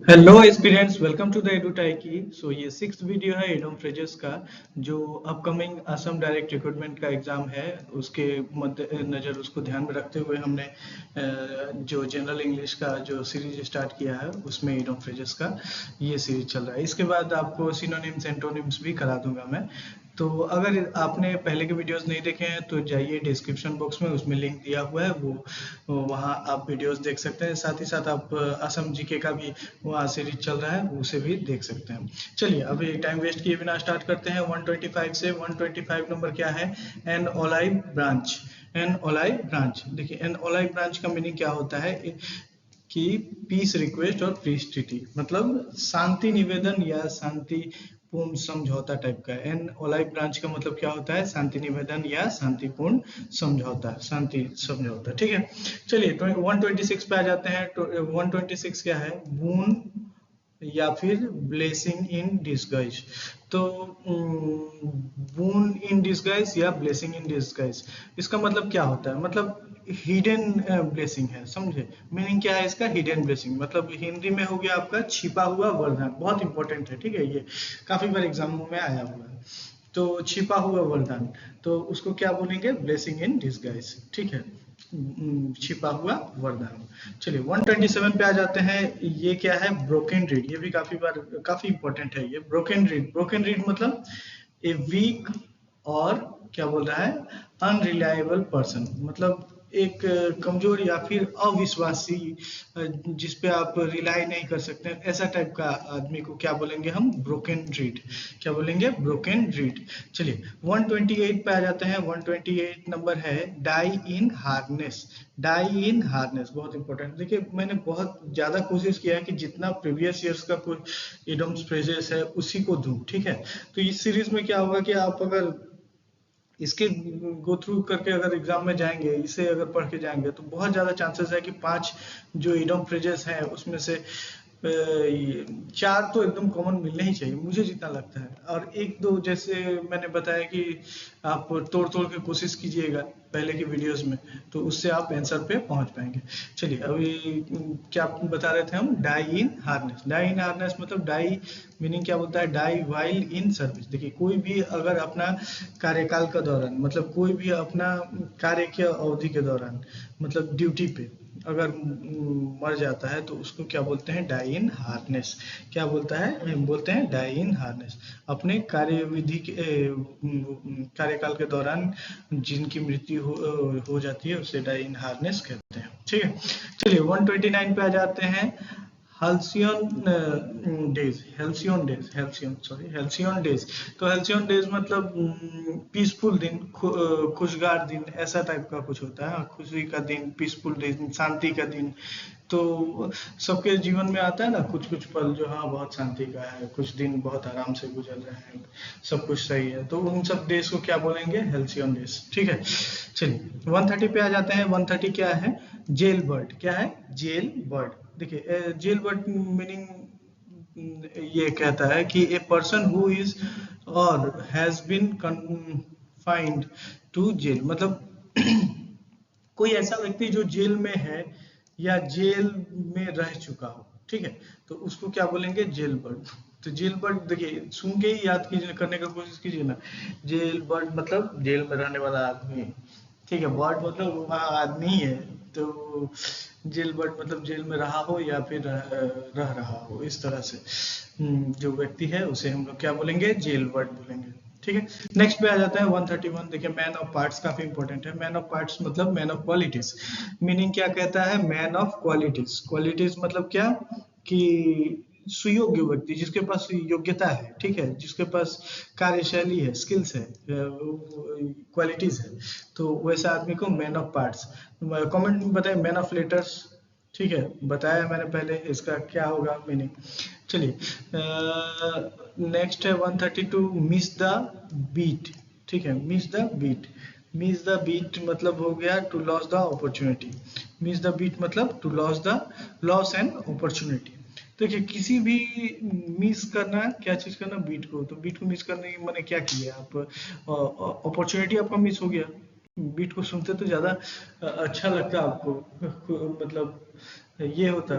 Hello students, welcome to the Edutaik. ये sixth video है idiom phrases का, जो अपकमिंग असम डायरेक्ट रिक्रूटमेंट का एग्जाम है उसके मद्दे नज़र उसको ध्यान में रखते हुए हमने जो जनरल इंग्लिश का जो सीरीज स्टार्ट किया है उसमें एडोम फ्रेजेस का ये सीरीज चल रहा है। इसके बाद आपको सिनोनिम्स एंटोनिम्स भी करा दूंगा मैं। तो अगर आपने पहले के वीडियोस नहीं देखे हैं तो जाइए डिस्क्रिप्शन बॉक्स में, उसमें लिंक दिया हुआ है, वो वहाँ आप वीडियोस देख सकते हैं। साथ ही साथ आप असम जीके का भी वहाँ सीरीज चल रहा है, उसे भी देख सकते हैं। चलिए अभी टाइम वेस्ट किए बिना स्टार्ट करते हैं 125 से। 125 नंबर क्या है? An olive branch. An olive branch, देखिए एन ओलाई ब्रांच का मीनिंग क्या होता है कि पीस रिक्वेस्ट और पीस ट्रीटी, मतलब शांति निवेदन या शांति पूर्ण समझौता टाइप का। एन ओलाई ब्रांच का मतलब क्या होता है? शांति निवेदन या शांतिपूर्ण समझौता, शांति समझौता। ठीक है, चलिए 126 पे आ जाते हैं। तो 126 क्या है? बून या फिर ब्लेसिंग इन डिस्गाइज। तो बून इन डिस्गाइज या ब्लेसिंग इन डिस्गाइज, इसका मतलब क्या होता है? मतलब हिडन ब्लेसिंग है, समझे? मीनिंग क्या है इसका? हिडन ब्लेसिंग, मतलब हिंदी में हो गया आपका छिपा हुआ वरदान। बहुत इंपॉर्टेंट है, ठीक है, ये काफी बार एग्जामों में आया हुआ है। तो छिपा हुआ वरदान, तो उसको क्या बोलेंगे? ब्लेसिंग इन डिस्गाइज, ठीक है, छिपा हुआ वरदान। चलिए 127 पे आ जाते हैं। ये क्या है? Broken read. ये भी काफी बार काफी इंपॉर्टेंट है ये। ब्रोकन रीड, ब्रोकन रीड मतलब ए वीक और क्या बोल रहा है? अनरिलायबल पर्सन, मतलब एक कमजोर या फिर अविश्वासी, जिस पे आप रिलाई नहीं कर सकते, ऐसा टाइप का आदमी को क्या बोलेंगे हम? Broken read. क्या बोलेंगे? Broken read. चलिए 128 पे आ जाते हैं। 128 नंबर है die in harness. Die in harness बहुत इंपॉर्टेंट। देखिए मैंने बहुत ज्यादा कोशिश किया है कि जितना प्रीवियस ईयर्स का कुछ इडियम्स फ्रेजेस है उसी को दूं, ठीक है। तो इस सीरीज में क्या होगा कि आप अगर इसके गो थ्रू करके अगर एग्जाम में जाएंगे, इसे अगर पढ़ के जाएंगे, तो बहुत ज्यादा चांसेस है कि 5 जो इडियम फ्रेजेस हैं उसमें से 4 तो एकदम कॉमन मिलने ही चाहिए, मुझे जितना लगता है। और एक दो जैसे मैंने बताया कि आप तोड़ तोड़ के कोशिश कीजिएगा पहले के वीडियोस में, तो उससे आप आंसर पे पहुंच पाएंगे। चलिए अभी क्या बता रहे थे हम? Die in harness. Die in harness मतलब डाई मीनिंग क्या बोलता है? Die while in service. देखिए कोई भी अगर अपना कार्यकाल का दौरान, मतलब कोई भी अपना कार्य के अवधि के दौरान, मतलब ड्यूटी पे अगर मर जाता है तो उसको क्या बोलते हैं? Die in harness. क्या बोलता है? बोलते हैं डाई इन हार्नेस। अपने कार्यविधि के कार्यकाल के दौरान जिनकी मृत्यु हो जाती है उसे डाई इन हार्नेस कहते हैं, ठीक है। चलिए 129 पे आ जाते हैं। Halcyon days, halcyon days, halcyon sorry halcyon days. तो हेल्सियन डेज मतलब पीसफुल दिन, खुशगार दिन, ऐसा टाइप का कुछ होता है। खुशी का दिन, पीसफुल दिन, शांति का दिन। तो सबके जीवन में आता है ना कुछ कुछ पल जो हाँ बहुत शांति का है, कुछ दिन बहुत आराम से गुजर रहे हैं, सब कुछ सही है, तो उन सब डेज को क्या बोलेंगे? हेल्सियन डेज, ठीक है। चलिए 130 पे आ जाते हैं। 130 क्या है? Jail bird. क्या है? Jail bird. देखिए जेल बर्ड मीनिंग ये कहता है कि a person who is or has been confined to jail, मतलब कोई ऐसा व्यक्ति जो जेल में है या जेल में रह चुका हो, ठीक है, तो उसको क्या बोलेंगे? Jail bird. तो जेल बर्ड देखिए सुन के ही याद कीजिए, करने का कोशिश कीजिए ना। जेल बर्ड मतलब जेल में रहने वाला आदमी, ठीक है। बर्ड मतलब वहाँ आदमी ही है, तो जेल बर्ड मतलब जेल में रहा हो या फिर रह रहा हो, इस तरह से जो व्यक्ति है उसे हम लोग क्या बोलेंगे? जेल बर्ड बोलेंगे, ठीक है। नेक्स्ट पे आ जाता है 131। देखिए मैन ऑफ पार्ट्स काफी इंपॉर्टेंट है। मैन ऑफ पार्ट्स मतलब मैन ऑफ क्वालिटीज। मीनिंग क्या कहता है? Man of qualities. क्वालिटीज मतलब क्या? कि सुयोग्य व्यक्ति, जिसके पास योग्यता है, ठीक है, जिसके पास कार्यशैली है, स्किल्स है, क्वालिटीज है, तो वैसा आदमी को मैन ऑफ पार्ट्स। कमेंट में बताए मैन ऑफ लेटर्स, ठीक है, बताया मैंने पहले इसका क्या होगा मीनिंग। चलिए नेक्स्ट है 132। मिस द बीट, ठीक है, miss the beat. Miss the beat मतलब हो गया to lose the opportunity. Miss the beat मतलब टू लॉस एंड अपॉर्चुनिटी। देखिए किसी भी मिस करना, क्या चीज करना? बीट को। तो बीट को मिस करने की मैंने क्या किया? आप अपॉर्चुनिटी आपका मिस हो गया। बीट को सुनते तो ज्यादा अच्छा लगता आपको, मतलब ये होता।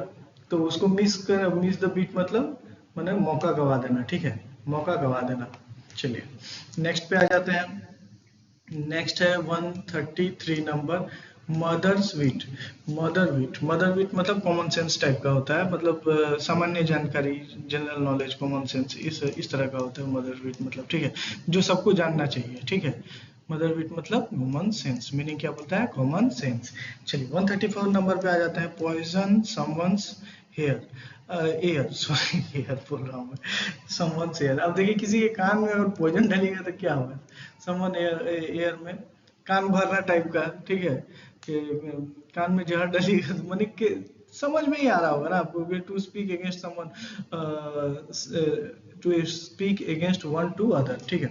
तो उसको मिस द बीट मतलब मैंने मौका गवा देना, ठीक है, मौका गवा देना। चलिए नेक्स्ट पे आ जाते हैं। नेक्स्ट है 133 number, mother's wit. Mother wit मतलब कॉमन सेंस टाइप का होता है, मतलब सामान्य जानकारी, जनरल नॉलेज, कॉमन सेंस, इस तरह का होता है मदर वीट मतलब, ठीक है, जो सबको जानना चाहिए, ठीक है। मदर वीट मतलब कॉमन सेंस, मीनिंग क्या बोलता है, कॉमन सेंस। चलिए 134 नंबर पे आ जाते हैं, poison someone's hair, air, sorry air बोल रहा हूँ मैं, समवंस एयर। अब देखिए किसी के कान में अगर पॉइजन डलेगा तो क्या होगा, समवन एयर, एयर में कान भरना टाइप का, ठीक है, कि कान में जहर डलेगा तो माने कि समझ में ही आ रहा होगा ना आपको, to speak against someone, to speak against one to other, ठीक है,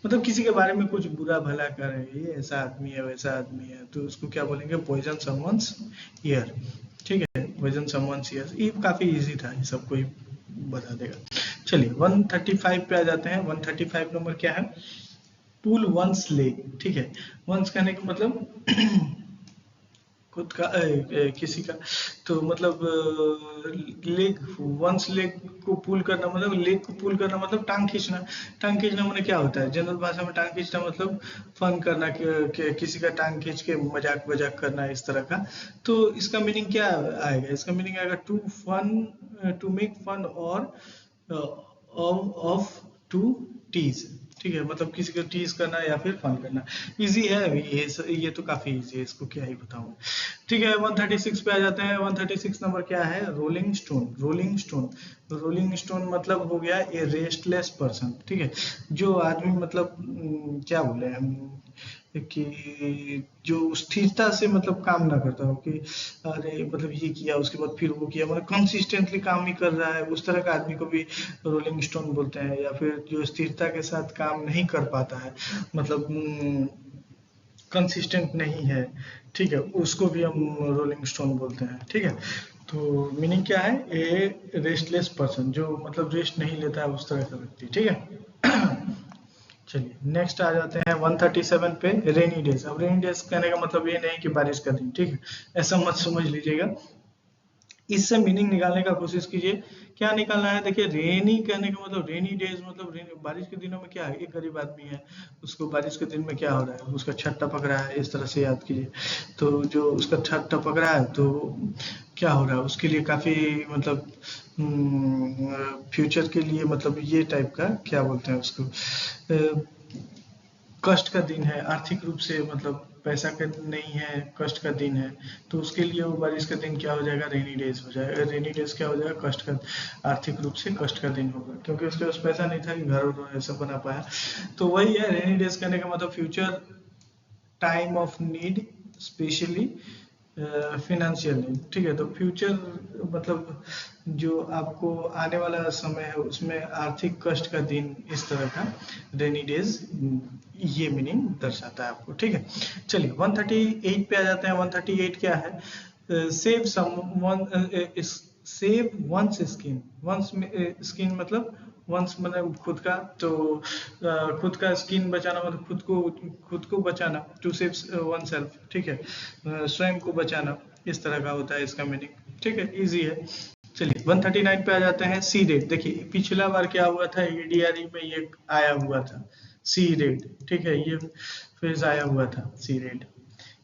मतलब किसी के बारे में कुछ बुरा भला कर रहे हैं, ये ऐसा आदमी है वैसा आदमी है, तो उसको क्या बोलेंगे, पॉइजन समवंस ईयर, ठीक है, पॉइजन समवंस ईयर। ये काफी इजी था, ये सबको ही बता देगा। चलिए 135 पे आ जाते हैं। 135 नंबर क्या है, पुल वंस लेग, ठीक है, वंस कहने का मतलब खुद का किसी का, तो मतलब लेग, वंस लेग को पुल करना मतलब, लेग को पुल करना मतलब टांग खींचना। टांग खींचना मतलब क्या होता है, जनरल भाषा में टांग खींचना मतलब फन करना, किसी का टांग खींच के मजाक वजाक करना, इस तरह का। तो इसका मीनिंग क्या आएगा, इसका मीनिंग आएगा to fun, to make fun, और ऑफ टू टीज, ठीक है, मतलब किसी को टीज करना या फिर फन करना। इजी है अभी ये तो काफी इजी है, इसको क्या ही बताऊं। ठीक है 136 पे आ जाते हैं। 136 नंबर क्या है, रोलिंग स्टोन। रोलिंग स्टोन मतलब हो गया ए रेस्टलेस पर्सन, ठीक है, जो आदमी मतलब क्या बोले हम, कि जो स्थिरता से मतलब काम ना करता हो, कि अरे मतलब ये किया उसके बाद फिर वो किया, मतलब कंसिस्टेंटली काम ही कर रहा है, उस तरह का आदमी को भी रोलिंग स्टोन बोलते हैं। या फिर जो स्थिरता के साथ काम नहीं कर पाता है, मतलब कंसिस्टेंट नहीं है, ठीक है, उसको भी हम रोलिंग स्टोन बोलते हैं, ठीक है। तो मीनिंग क्या है, ए रेस्टलेस पर्सन, जो मतलब रेस्ट नहीं लेता है, उस तरह का व्यक्ति, ठीक है। चलिए नेक्स्ट आ जाते हैं 137 पे, रेनी डेज। अब रेनी डेज कहने का मतलब ये नहीं कि बारिश का दिन, ठीक है, ऐसा मत समझ लीजिएगा। इससे मीनिंग निकालने का कोशिश कीजिए, क्या निकालना है। देखिए रेनी कहने का मतलब, रेनी डेज मतलब बारिश के दिनों में क्या है, एक गरीब आदमी है, उसको बारिश के दिन में क्या हो रहा है, उसका छत टपक रहा है, इस तरह से याद कीजिए। तो जो उसका छत टपक रहा है तो क्या हो रहा है, उसके लिए काफी मतलब फ्यूचर के लिए मतलब ये टाइप का क्या बोलते हैं उसको, कष्ट का दिन है, आर्थिक रूप से मतलब पैसा का नहीं है, कष्ट का दिन है, तो उसके लिए वो बारिश का दिन क्या हो जाएगा, रेनी डेज हो जाएगा। रेनी डेज क्या हो जाएगा, कष्ट का, आर्थिक रूप से कष्ट का दिन होगा, क्योंकि उसके पास पैसा नहीं था कि घर ऐसा बना पाया। तो वही है, रेनी डेज कहने का मतलब future time of need, specially financial need, ठीक है। तो फ्यूचर मतलब जो आपको आने वाला समय है उसमें आर्थिक कष्ट का दिन, इस तरह का रेनी डेज ये मीनिंग दर्शाता है आपको, ठीक है। चलिए 138 पे आ जाते हैं। 138 क्या है, save someone, save one's skin. One's skin मतलब वंस मतलब खुद का, तो खुद का स्किन बचाना मतलब खुद को बचाना, टू सेव वन सेल्फ, ठीक है, स्वयं को बचाना, इस तरह का होता है इसका मीनिंग, ठीक है, इजी है। चलिए 139 पे आ जाते हैं, सी रेट। देखिए पिछला बार क्या हुआ था, एडीआरई में ये आया हुआ था सी रेट, ठीक है, ये फेज आया हुआ था सी रेट।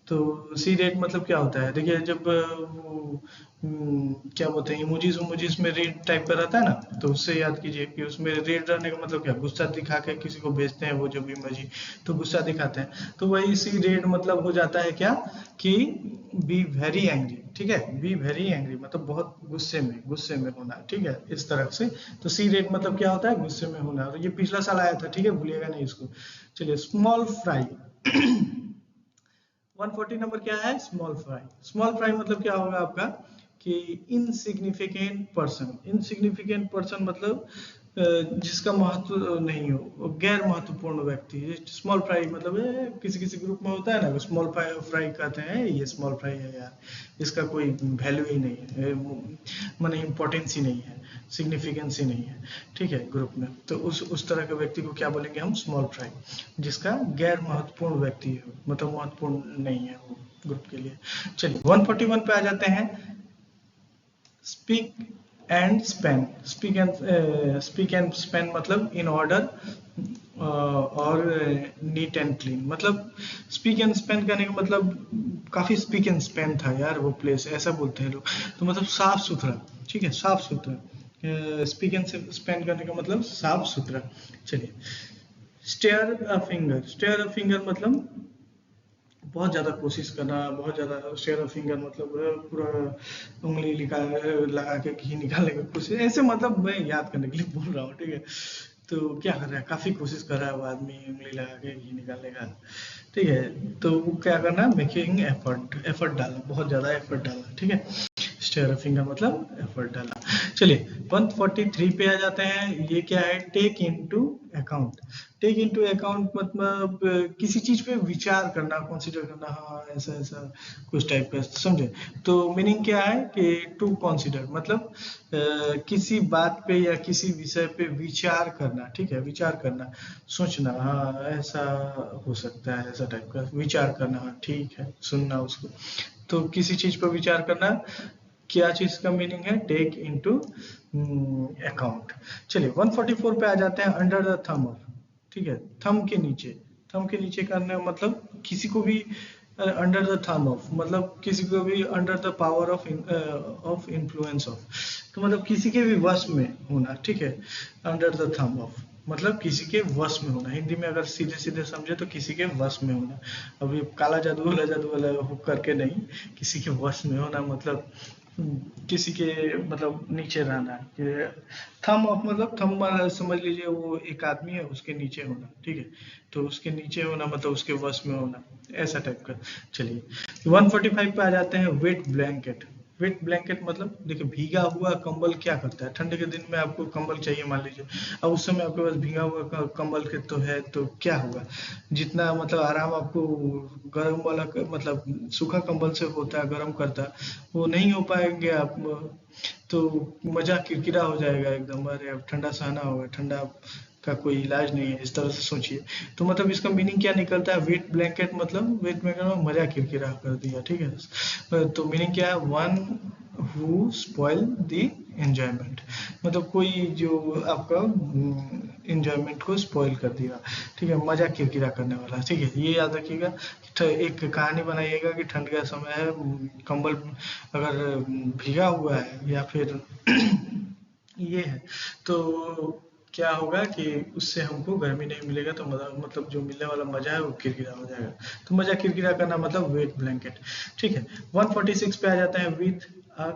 तो सी रेट मतलब क्या होता है, देखिए जब वो क्या बोलते हैं, इमोजीज में रेड टाइप का रहता है ना, तो उससे याद कीजिए कि उसमें रेड रहने का मतलब क्या, गुस्सा दिखा के किसी को भेजते हैं वो जब इमोजी, तो गुस्सा दिखाते हैं। तो वही सी रेड मतलब हो जाता है क्या, कि बी वेरी एंग्री, ठीक है, बी वेरी एंग्री मतलब बहुत गुस्से में होना, ठीक है, इस तरह से। तो सी रेट मतलब क्या होता है, गुस्से में होना। और ये पिछला साल आया था, ठीक है, भूलिएगा नहीं इसको। चलिए स्मॉल फ्राई। 140 नंबर क्या है, स्मॉल फ्राई। स्मॉल फ्राई मतलब क्या होगा आपका, कि इनसिग्निफिकेंट पर्सन। इनसिग्निफिकेंट पर्सन मतलब जिसका महत्व नहीं हो, गैर महत्वपूर्ण व्यक्ति। स्मॉल फ्राई मतलब किसी किसी ग्रुप में होता है ना, स्मॉल फ्राई फ्राई कहते हैं, ये स्मॉल फ्राई है यार, इसका कोई वैल्यू ही नहीं है, माने इम्पोर्टेंस ही नहीं है, सिग्निफिकेंस ही नहीं है, ठीक है, ग्रुप में। तो उस तरह के व्यक्ति को क्या बोलेंगे हम, स्मॉल फ्राई, जिसका गैर महत्वपूर्ण व्यक्ति है, मतलब महत्वपूर्ण नहीं है वो ग्रुप के लिए। चलिए 141 पे आ जाते हैं, speak and Spain, speak and Spain मतलब इन ऑर्डर और नीट एंड क्लीन। मतलब स्पीक एंड स्पेन करने का मतलब काफी स्पीक एंड स्पेन था यार वो प्लेस, ऐसा बोलते हैं लोग। तो मतलब साफ सुथरा, ठीक है, साफ सुथरा। स्पीक एंड स्पेन करने का मतलब साफ सुथरा। चलिए, stare a finger, stare a finger मतलब बहुत ज्यादा कोशिश करना, बहुत ज्यादा। शेयर ऑफ फिंगर मतलब पूरा उंगली लगा के घी निकालने की कोशिश, ऐसे मतलब मैं याद करने के लिए बोल रहा हूँ, ठीक है। तो क्या कर रहा है, काफी कोशिश कर रहा है वो आदमी उंगली लगा के घी निकालने का, ठीक है। तो वो क्या करना, मेकिंग एफर्ट, एफर्ट डाला, बहुत ज्यादा एफर्ट डाला, ठीक है। स्टेयर फिंगर मतलब एफर्ट डाला। चलिए 143 पे आ जाते हैं। ये क्या है, take into account. Take into account मतलब किसी चीज पे विचार करना, कंसीडर करना, हाँ ऐसा ऐसा कुछ टाइप का, समझे। तो मीनिंग क्या है कि टू कंसीडर मतलब किसी बात पे या किसी विषय पे विचार करना, ठीक है, विचार करना, सोचना, हाँ ऐसा हो सकता है, ऐसा टाइप का विचार करना, हाँ ठीक है, सुनना उसको। तो किसी चीज पर विचार करना, क्या चीज का मीनिंग है, टेक इनटू अकाउंट। चलिए 144 पे आ जाते हैं, अंडर द थंब ऑफ, ठीक है, थंब के नीचे। थंब के नीचे करना मतलब किसी को भी अंडर द थंब ऑफ मतलब किसी को भी under the power of of influence of, तो मतलब किसी के भी वश में होना, ठीक है। अंडर द थंब ऑफ मतलब किसी के वश में होना, हिंदी में अगर सीधे सीधे समझे तो किसी के वश में होना। अभी काला जादू वाला हो करके नहीं, किसी के वश में होना मतलब किसी के मतलब नीचे रहना। थम ऑफ मतलब थम समझ लीजिए वो एक आदमी है, उसके नीचे होना, ठीक है। तो उसके नीचे होना मतलब उसके वश में होना, ऐसा टाइप का। चलिए 145 पे आ जाते हैं, वेट ब्लैंकेट। वेट ब्लैंकेट मतलब देखिए, भीगा हुआ कंबल क्या करता है, ठंड के दिन में आपको कंबल चाहिए मान लीजिए, अब उस समय आपके पास भीगा हुआ कंबल के तो है, तो क्या होगा, जितना मतलब आराम आपको गर्म वाला मतलब सूखा कंबल से होता है, गर्म करता है, वो नहीं हो पाएंगे आप, तो मजा किरकिरा हो जाएगा एकदम, अरे अब ठंडा सहना होगा, ठंडा का कोई इलाज नहीं है, इस तरह से सोचिए। तो मतलब इसका मीनिंग क्या निकलता है, वेट ब्लैंकेट मतलब वेट ब्लैंकेट में मजा किरकिरा कर दिया, ठीक है। तो मीनिंग क्या है, one who spoil the enjoyment, मतलब कोई जो आपका एंजॉयमेंट को स्पॉइल कर दिया, ठीक है, मजा किरकिरा करने वाला, ठीक है। ये याद रखिएगा। एक कहानी बनाइएगा कि ठंड का समय है, कंबल अगर भीगा हुआ है या फिर ये है, तो क्या होगा कि उससे हमको गर्मी नहीं मिलेगा, तो मतलब जो मिलने वाला मजा है वो किरकिरा हो जाएगा। तो मजा किरकिरा करना मतलब वेट ब्लैंकेट, ठीक है। 146 पे आ जाते हैं, with a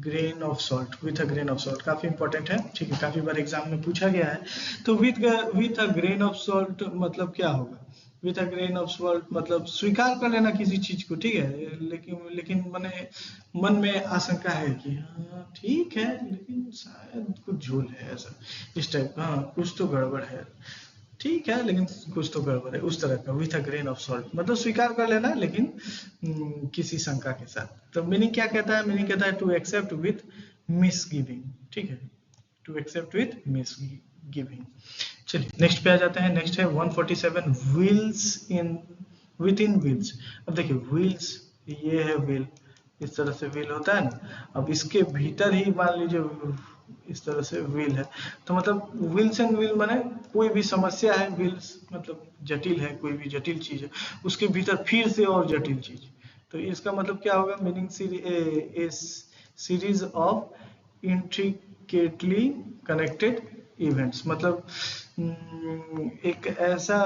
grain of salt. With a grain of salt काफी इंपॉर्टेंट है, ठीक है, काफी बार एग्जाम में पूछा गया है। तो with a grain of salt मतलब क्या होगा, with a grain of salt मतलब स्वीकार कर लेना किसी चीज को, ठीक है, लेकिन लेकिन मैंने मन में आशंका है कि हाँ ठीक है, लेकिन शायद कुछ झोल है, ऐसा इस टाइप का, हाँ कुछ तो गड़बड़ है, ठीक है लेकिन कुछ तो गड़बड़ है, उस तरह का। With a grain of salt मतलब स्वीकार कर लेना, लेकिन किसी शंका के साथ। तो मीनिंग क्या कहता है, मीनिंग कहता है to accept with misgiving, ठीक है, to accept with misgiving. चलिए नेक्स्ट पे आ जाते हैं, नेक्स्ट है 147, wheels in, within wheels. अब देखिए व्हील्स, ये है व्हील, इस तरह से व्हील होता है ना, अब इसके भीतर ही मान लीजिए इस तरह से व्हील है, तो मतलब व्हील्स एंड व्हील माने कोई भी समस्या है, व्हील्स मतलब जटिल है, कोई भी जटिल चीज है, उसके भीतर फिर से और जटिल चीज, तो इसका मतलब क्या होगा, meaning series of intricately connected events, मतलब एक ऐसा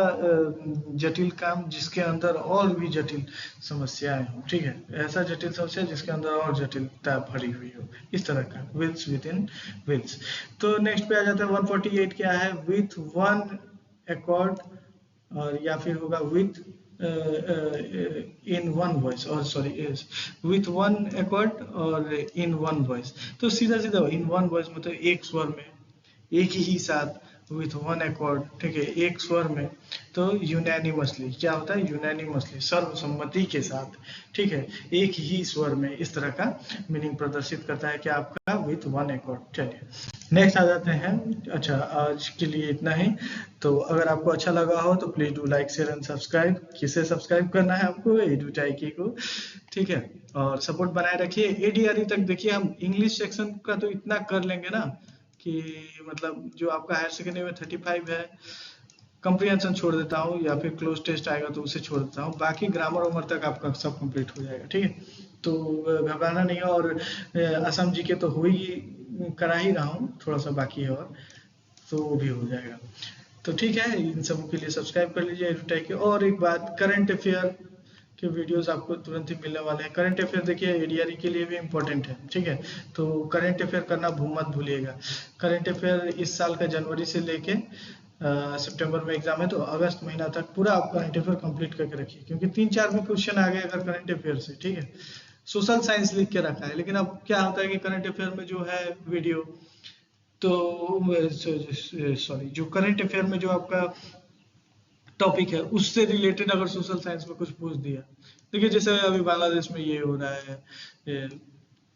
जटिल काम जिसके अंदर और भी जटिल समस्याएं हो, ठीक है, ऐसा जटिल समस्या जिसके अंदर और जटिलता भरी हुई हो, इस तरह का विल्स विद इन विल्स। तो नेक्स्ट पे आ जाता है 148, क्या है, विथ वन अकॉर्ड, और या फिर होगा विथ इन वन वॉइस, और सॉरी विथ वन अकॉर्ड और इन वन वॉइस। तो सीधा सीधा इन वन वॉइस मतलब एक स्वर में, एक ही साथ, विथ वन अकॉर्ड, ठीक है, एक स्वर में। तो यूनैनिमसली क्या होता है, यूनैनिमसली सर्वसम्मति के साथ, ठीक है, एक ही स्वर में, इस तरह का मीनिंग प्रदर्शित करता है कि आपका विथ वन अकॉर्ड। चलिए नेक्स्ट आ जाते हैं। अच्छा, आज के लिए इतना ही। तो अगर आपको अच्छा लगा हो तो please do like share and subscribe. किसे सब्सक्राइब करना है आपको? एडुटाइकी को। ठीक है, और सपोर्ट बनाए रखिए। एडीआरई तक देखिए, हम इंग्लिश सेक्शन का तो इतना कर लेंगे ना कि मतलब जो आपका हायर सेकेंडरी में 35 है, कंप्रीहेंशन छोड़ देता हूँ या फिर क्लोज टेस्ट आएगा तो उसे छोड़ देता हूँ, बाकी ग्रामर उमर तक आपका सब कंप्लीट हो जाएगा। ठीक है, तो घबराना नहीं है। और असम जी के तो हो ही करा ही रहा हूँ, थोड़ा सा बाकी है और, तो वो भी हो जाएगा। तो ठीक है, इन सबों के लिए सब्सक्राइब कर लीजिए एडुटाइक के। और एक बात, करंट अफेयर के वीडियोस आपको तुरंत ही मिलने वाले हैं। करंट अफेयर देखिए एडीआरई के लिए भी इम्पोर्टेंट है। ठीक है, तो करंट अफेयर करना मत भूलिएगा। करंट अफेयर इस साल का जनवरी से लेके सितंबर में एग्जाम है, तो अगस्त महीना तक पूरा आप करंट अफेयर कंप्लीट करके रखिए, क्योंकि 3-4 में क्वेश्चन आ गए अगर करंट अफेयर से। ठीक है, सोशल साइंस लिख के रखा है, लेकिन अब क्या होता है कि करंट अफेयर में जो है वीडियो, तो सॉरी, जो करंट अफेयर में जो आपका टॉपिक है उससे रिलेटेड अगर सोशल साइंस में कुछ पूछ दिया, देखिए जैसे अभी बांग्लादेश में ये हो रहा है,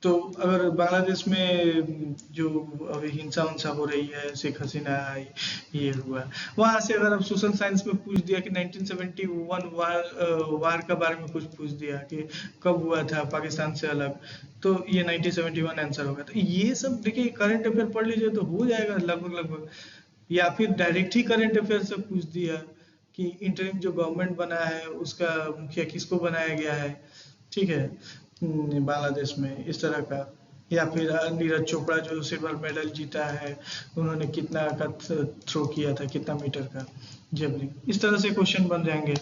तो अगर बांग्लादेश में जो अभी हिंसा उंसा हो रही है, शेख हसीना ये हुआ, वहां से अगर अब सोशल साइंस में पूछ दिया कि 1971 वार के बारे में कुछ पूछ दिया कि कब हुआ था पाकिस्तान से अलग, तो ये 1971 आंसर होगा। तो ये सब देखिए करंट अफेयर पढ़ लीजिए तो हो जाएगा लगभग लगभग। या फिर डायरेक्ट ही करंट अफेयर से पूछ दिया कि इंटरिम जो गवर्नमेंट बना है उसका मुखिया किसको बनाया गया है। ठीक है, बांग्लादेश में इस तरह का। या फिर नीरज चोपड़ा जो सिल्वर मेडल जीता है, उन्होंने कितना का थ्रो किया था, कितना मीटर का जेवलिन, इस तरह से क्वेश्चन बन जाएंगे।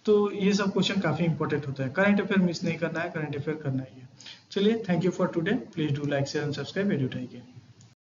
तो ये सब क्वेश्चन काफी इंपॉर्टेंट होता है। करंट अफेयर मिस नहीं करना है, करंट अफेयर करना ही है। चलिए, thank you for today. Please do like share and subscribe एडुटाइक।